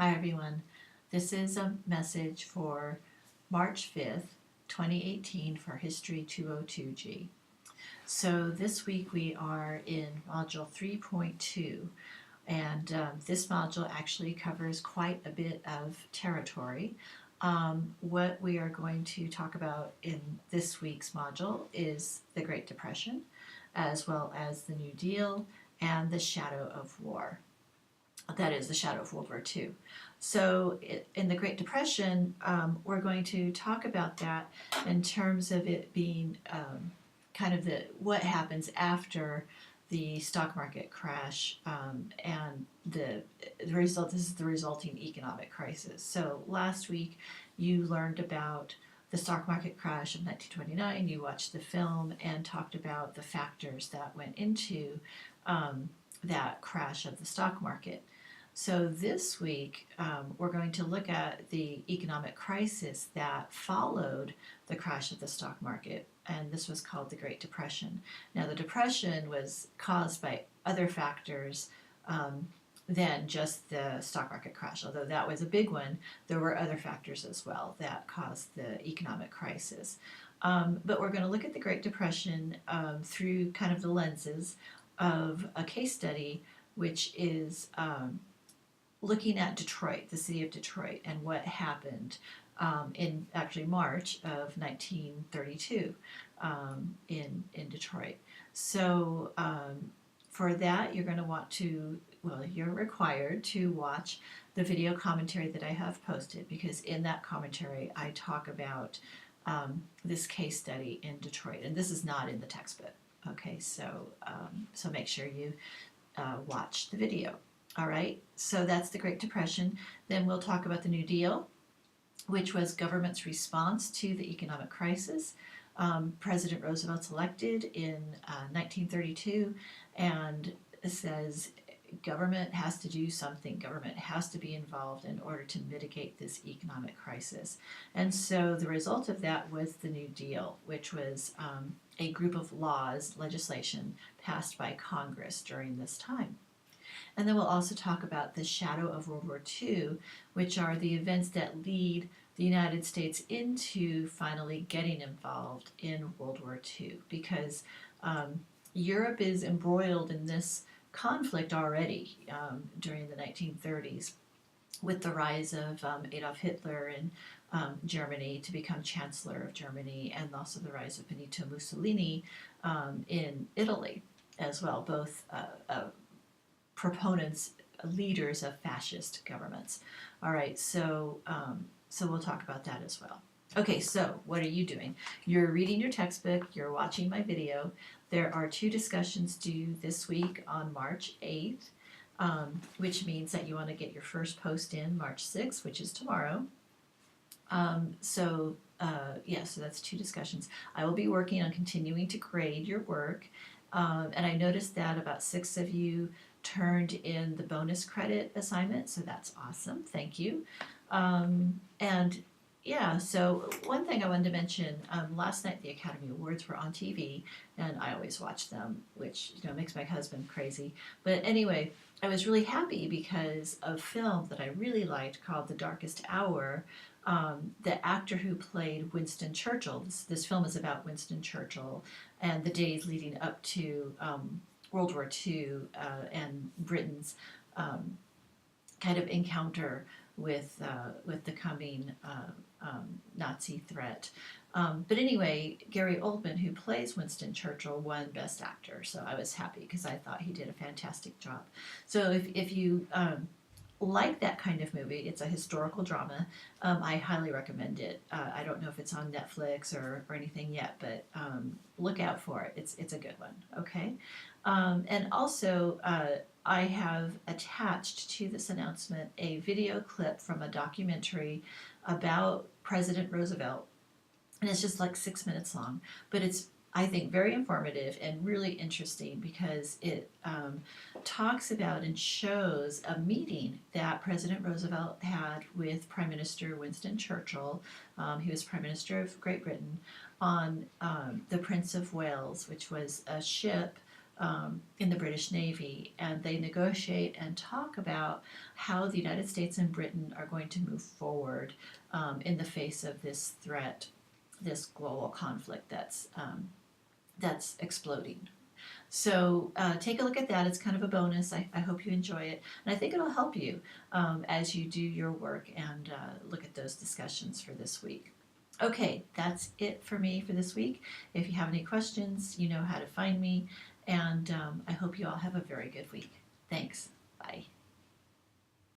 Hi everyone. This is a message for March 5th, 2018 for History 202G. So this week we are in Module 3.2, and this module actually covers quite a bit of territory. What we are going to talk about in this week's module is the Great Depression, as well as the New Deal and the shadow of war. That is the shadow of World War II. So in the Great Depression, we're going to talk about that in terms of it being kind of what happens after the stock market crash and the result. This is the resulting economic crisis. So last week you learned about the stock market crash of 1929. You watched the film and talked about the factors that went into that crash of the stock market. So this week, we're going to look at the economic crisis that followed the crash of the stock market, and this was called the Great Depression. Now, the Depression was caused by other factors than just the stock market crash. Although that was a big one, there were other factors as well that caused the economic crisis. But we're going to look at the Great Depression through kind of the lenses of a case study, which is looking at Detroit, the city of Detroit, and what happened in actually March of 1932 in Detroit. So for that, you're going to want to, well, you're required to watch the video commentary that I have posted, because in that commentary I talk about this case study in Detroit, and this is not in the textbook. Okay, so make sure you watch the video. All right, so that's the Great Depression. Then we'll talk about the New Deal, which was government's response to the economic crisis. President Roosevelt's elected in 1932, and says government has to do something. Government has to be involved in order to mitigate this economic crisis. And so the result of that was the New Deal, which was a group of laws, legislation passed by Congress during this time. And then we'll also talk about the shadow of World War II, which are the events that lead the United States into finally getting involved in World War II, because Europe is embroiled in this conflict already during the 1930s, with the rise of Adolf Hitler in Germany to become Chancellor of Germany, and also the rise of Benito Mussolini in Italy as well, both proponents, leaders of fascist governments. All right, so we'll talk about that as well. Okay, so what are you doing? You're reading your textbook, you're watching my video. There are 2 discussions due this week on March 8th, which means that you want to get your first post in March 6th, which is tomorrow. So that's 2 discussions. I will be working on continuing to grade your work, and I noticed that about 6 of you turned in the bonus credit assignment, so that's awesome. Thank you. And yeah, so one thing I wanted to mention, last night the Academy Awards were on TV, and I always watch them, which makes my husband crazy. But anyway, I was really happy because of a film that I really liked called The Darkest Hour. The actor who played Winston Churchill, this film is about Winston Churchill and the days leading up to World War II and Britain's kind of encounter with the coming Nazi threat. But anyway, Gary Oldman, who plays Winston Churchill, won Best Actor, so I was happy because I thought he did a fantastic job. So if you like that kind of movie, it's a historical drama, I highly recommend it. I don't know if it's on Netflix or anything yet, but look out for it. It's a good one, okay? And also, I have attached to this announcement a video clip from a documentary about President Roosevelt, and it's just like 6 minutes long, but it's, I think, very informative and really interesting because it talks about and shows a meeting that President Roosevelt had with Prime Minister Winston Churchill, who was Prime Minister of Great Britain, on the Prince of Wales, which was a ship in the British Navy, and they negotiate and talk about how the United States and Britain are going to move forward in the face of this threat, this global conflict that's exploding. So take a look at that. It's kind of a bonus. I hope you enjoy it. And I think it'll help you as you do your work and look at those discussions for this week. Okay, that's it for me for this week. If you have any questions, you know how to find me. And I hope you all have a very good week. Thanks. Bye.